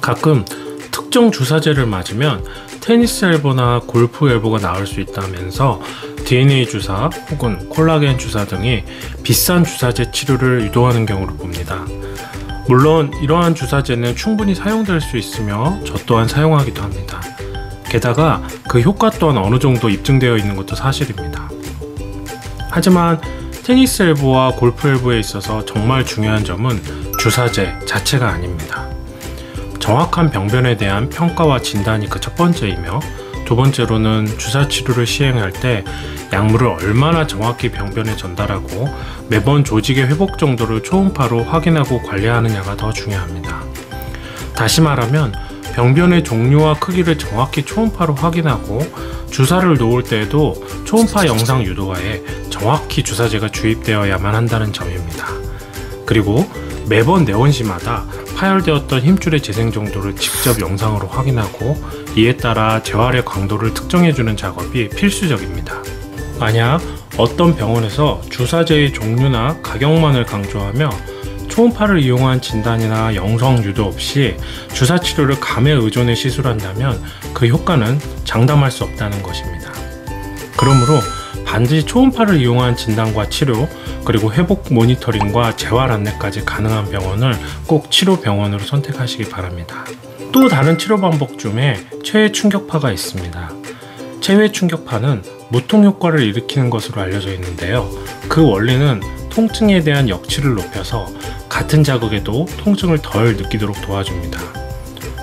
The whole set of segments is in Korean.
가끔 특정 주사제를 맞으면 테니스 엘보나 골프 엘보가 나올 수 있다면서 DNA 주사 혹은 콜라겐 주사 등이 비싼 주사제 치료를 유도하는 경우를 봅니다. 물론 이러한 주사제는 충분히 사용될 수 있으며 저 또한 사용하기도 합니다. 게다가 그 효과 또한 어느 정도 입증되어 있는 것도 사실입니다. 하지만 테니스 엘보와 골프 엘보에 있어서 정말 중요한 점은 주사제 자체가 아닙니다. 정확한 병변에 대한 평가와 진단이 그 첫 번째이며, 두 번째로는 주사 치료를 시행할 때 약물을 얼마나 정확히 병변에 전달하고 매번 조직의 회복 정도를 초음파로 확인하고 관리하느냐가 더 중요합니다. 다시 말하면 병변의 종류와 크기를 정확히 초음파로 확인하고 주사를 놓을 때에도 초음파 영상 유도하에 정확히 주사제가 주입되어야만 한다는 점입니다. 그리고 매번 내원시마다 파열되었던 힘줄의 재생 정도를 직접 영상으로 확인하고 이에 따라 재활의 강도를 특정해주는 작업이 필수적입니다. 만약 어떤 병원에서 주사제의 종류나 가격만을 강조하며 초음파를 이용한 진단이나 영상 유도 없이 주사 치료를 감에 의존해 시술한다면 그 효과는 장담할 수 없다는 것입니다. 그러므로 반드시 초음파를 이용한 진단과 치료, 그리고 회복 모니터링과 재활 안내까지 가능한 병원을 꼭 치료병원으로 선택하시기 바랍니다. 또 다른 치료 방법 중에 체외 충격파가 있습니다. 체외 충격파는 무통 효과를 일으키는 것으로 알려져 있는데요. 그 원리는 통증에 대한 역치를 높여서 같은 자극에도 통증을 덜 느끼도록 도와줍니다.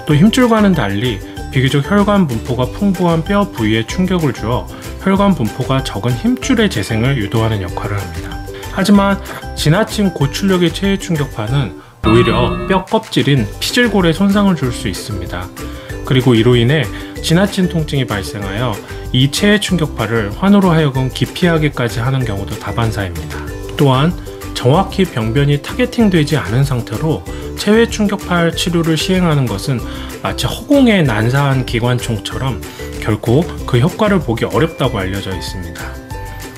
또 힘줄과는 달리 비교적 혈관 분포가 풍부한 뼈 부위에 충격을 주어 혈관 분포가 적은 힘줄의 재생을 유도하는 역할을 합니다. 하지만 지나친 고출력의 체외 충격파는 오히려 뼈 껍질인 피질골에 손상을 줄 수 있습니다. 그리고 이로 인해 지나친 통증이 발생하여 이 체외 충격파를 환우로 하여금 기피하기까지 하는 경우도 다반사입니다. 또한 정확히 병변이 타겟팅되지 않은 상태로 체외 충격파 치료를 시행하는 것은 마치 허공에 난사한 기관총처럼 결코 그 효과를 보기 어렵다고 알려져 있습니다.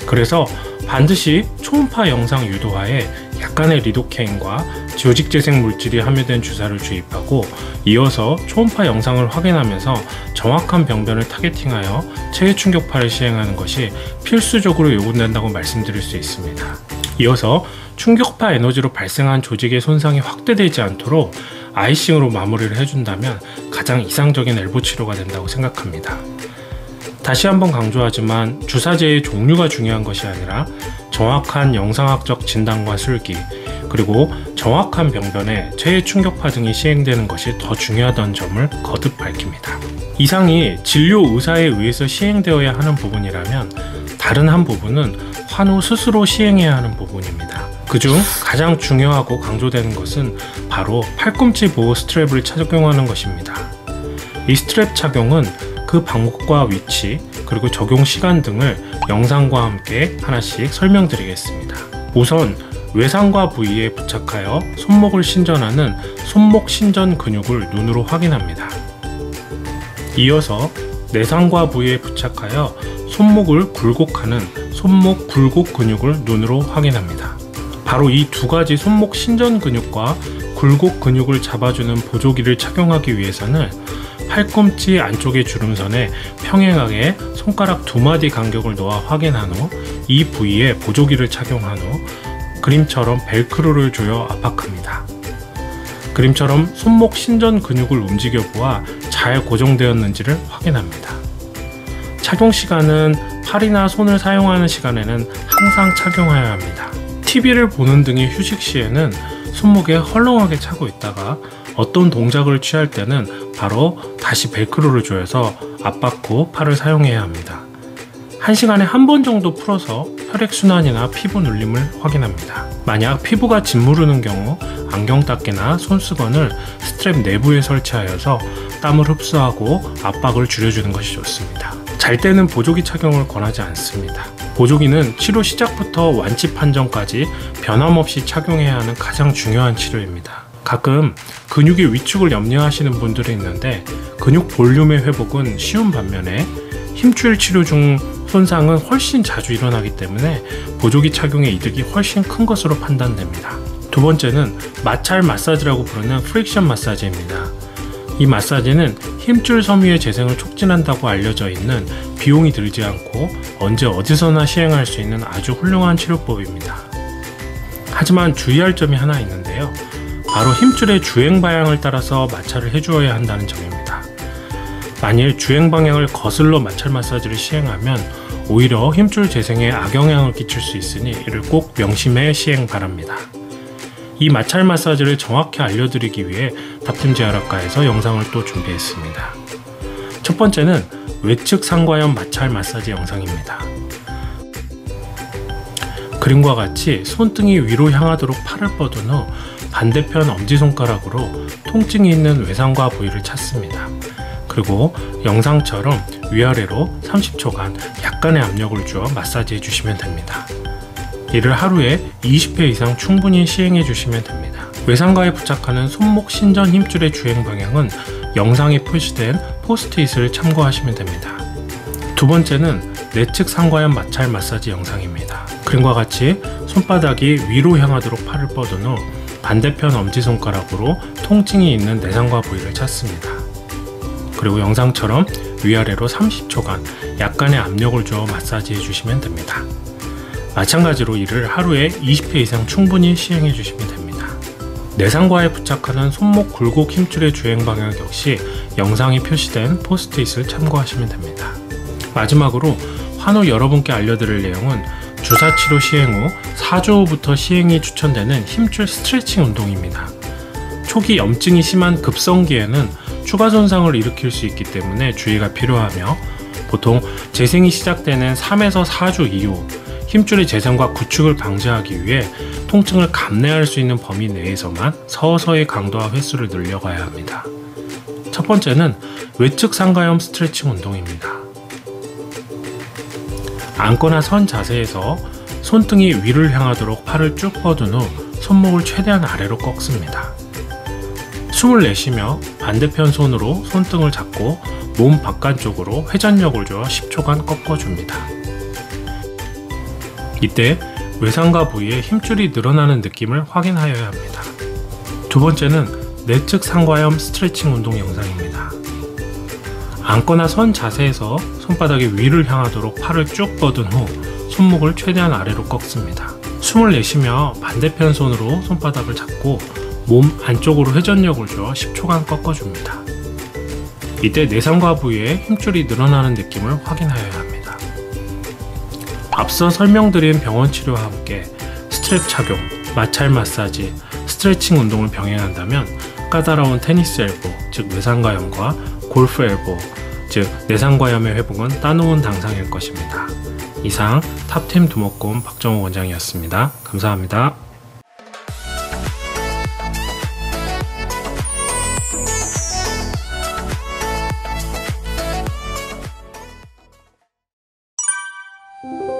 그래서 반드시 초음파 영상 유도하에 약간의 리도케인과 조직재생 물질이 함유된 주사를 주입하고 이어서 초음파 영상을 확인하면서 정확한 병변을 타겟팅하여 체외 충격파를 시행하는 것이 필수적으로 요구된다고 말씀드릴 수 있습니다. 이어서 충격파 에너지로 발생한 조직의 손상이 확대되지 않도록 아이싱으로 마무리를 해준다면 가장 이상적인 엘보 치료가 된다고 생각합니다. 다시 한번 강조하지만 주사제의 종류가 중요한 것이 아니라 정확한 영상학적 진단과 술기, 그리고 정확한 병변에 체외 충격파 등이 시행되는 것이 더 중요하다는 점을 거듭 밝힙니다. 이상이 진료 의사에 의해서 시행되어야 하는 부분이라면 다른 한 부분은 환우 스스로 시행해야 하는 부분입니다. 그중 가장 중요하고 강조되는 것은 바로 팔꿈치 보호 스트랩을 착용하는 것입니다. 이 스트랩 착용은 그 방법과 위치, 그리고 적용 시간 등을 영상과 함께 하나씩 설명드리겠습니다. 우선 외상과 부위에 부착하여 손목을 신전하는 손목 신전 근육을 눈으로 확인합니다. 이어서 내상과 부위에 부착하여 손목을 굴곡하는 손목 굴곡 근육을 눈으로 확인합니다. 바로 이 두 가지 손목 신전 근육과 굴곡 근육을 잡아주는 보조기를 착용하기 위해서는 팔꿈치 안쪽의 주름선에 평행하게 손가락 2마디 간격을 놓아 확인한 후 이 부위에 보조기를 착용한 후 그림처럼 벨크로를 조여 압박합니다. 그림처럼 손목 신전 근육을 움직여 보아 잘 고정되었는지를 확인합니다. 착용 시간은 팔이나 손을 사용하는 시간에는 항상 착용해야 합니다. TV를 보는 등의 휴식 시에는 손목에 헐렁하게 차고 있다가 어떤 동작을 취할 때는 바로 다시 벨크로를 조여서 압박 후 팔을 사용해야 합니다. 1시간에 한 번 정도 풀어서 혈액순환이나 피부 눌림을 확인합니다. 만약 피부가 짓무르는 경우 안경 닦기나 손수건을 스트랩 내부에 설치하여서 땀을 흡수하고 압박을 줄여주는 것이 좋습니다. 잘 때는 보조기 착용을 권하지 않습니다. 보조기는 치료 시작부터 완치 판정까지 변함없이 착용해야 하는 가장 중요한 치료입니다. 가끔 근육의 위축을 염려하시는 분들이 있는데 근육 볼륨의 회복은 쉬운 반면에 힘줄 치료 중 손상은 훨씬 자주 일어나기 때문에 보조기 착용의 이득이 훨씬 큰 것으로 판단됩니다. 두 번째는 마찰 마사지라고 부르는 프릭션 마사지입니다. 이 마사지는 힘줄 섬유의 재생을 촉진한다고 알려져 있는 비용이 들지 않고 언제 어디서나 시행할 수 있는 아주 훌륭한 치료법입니다. 하지만 주의할 점이 하나 있는데요. 바로 힘줄의 주행 방향을 따라서 마찰을 해주어야 한다는 점입니다. 만일 주행 방향을 거슬러 마찰 마사지를 시행하면 오히려 힘줄 재생에 악영향을 끼칠 수 있으니 이를 꼭 명심해 시행 바랍니다. 이 마찰 마사지를 정확히 알려드리기 위해 탑팀제약학과에서 영상을 또 준비했습니다. 첫 번째는 외측 상과염 마찰 마사지 영상입니다. 그림과 같이 손등이 위로 향하도록 팔을 뻗은 후 반대편 엄지손가락으로 통증이 있는 외상과 부위를 찾습니다. 그리고 영상처럼 위아래로 30초간 약간의 압력을 주어 마사지 해주시면 됩니다. 이를 하루에 20회 이상 충분히 시행해 주시면 됩니다. 외상가에 부착하는 손목 신전 힘줄의 주행 방향은 영상에 표시된 포스트잇을 참고하시면 됩니다. 두 번째는 내측 상과염 마찰 마사지 영상입니다. 그림과 같이 손바닥이 위로 향하도록 팔을 뻗은 후 반대편 엄지손가락으로 통증이 있는 내상과 부위를 찾습니다. 그리고 영상처럼 위아래로 30초간 약간의 압력을 주어 마사지 해주시면 됩니다. 마찬가지로 이를 하루에 20회 이상 충분히 시행해 주시면 됩니다. 내상과에 부착하는 손목 굴곡 힘줄의 주행 방향 역시 영상에 표시된 포스트잇을 참고하시면 됩니다. 마지막으로 환후 여러분께 알려드릴 내용은 주사치료 시행 후 4주 후부터 시행이 추천되는 힘줄 스트레칭 운동입니다. 초기 염증이 심한 급성기에는 추가 손상을 일으킬 수 있기 때문에 주의가 필요하며 보통 재생이 시작되는 3에서 4주 이후 힘줄의 재생과 구축을 방지하기 위해 통증을 감내할 수 있는 범위 내에서만 서서히 강도와 횟수를 늘려가야 합니다. 첫 번째는 외측 상가염 스트레칭 운동입니다. 앉거나 선 자세에서 손등이 위를 향하도록 팔을 쭉 뻗은 후 손목을 최대한 아래로 꺾습니다. 숨을 내쉬며 반대편 손으로 손등을 잡고 몸 바깥쪽으로 회전력을 주어 10초간 꺾어줍니다. 이때 외상가 부위에 힘줄이 늘어나는 느낌을 확인하여야 합니다. 두 번째는 내측 상과염 스트레칭 운동 영상입니다. 앉거나 선 자세에서 손바닥이 위를 향하도록 팔을 쭉 뻗은 후 손목을 최대한 아래로 꺾습니다. 숨을 내쉬며 반대편 손으로 손바닥을 잡고 몸 안쪽으로 회전력을 주어 10초간 꺾어줍니다. 이때 내상과 부위에 힘줄이 늘어나는 느낌을 확인하여야 합니다. 앞서 설명드린 병원 치료와 함께 스트랩 착용, 마찰 마사지, 스트레칭 운동을 병행한다면 까다로운 테니스 엘보, 즉 외상가염과 골프 엘보, 즉 내상과염의 회복은 따놓은 당상일 것입니다. 이상 탑팀 두목곰 박정호 원장이었습니다. 감사합니다. you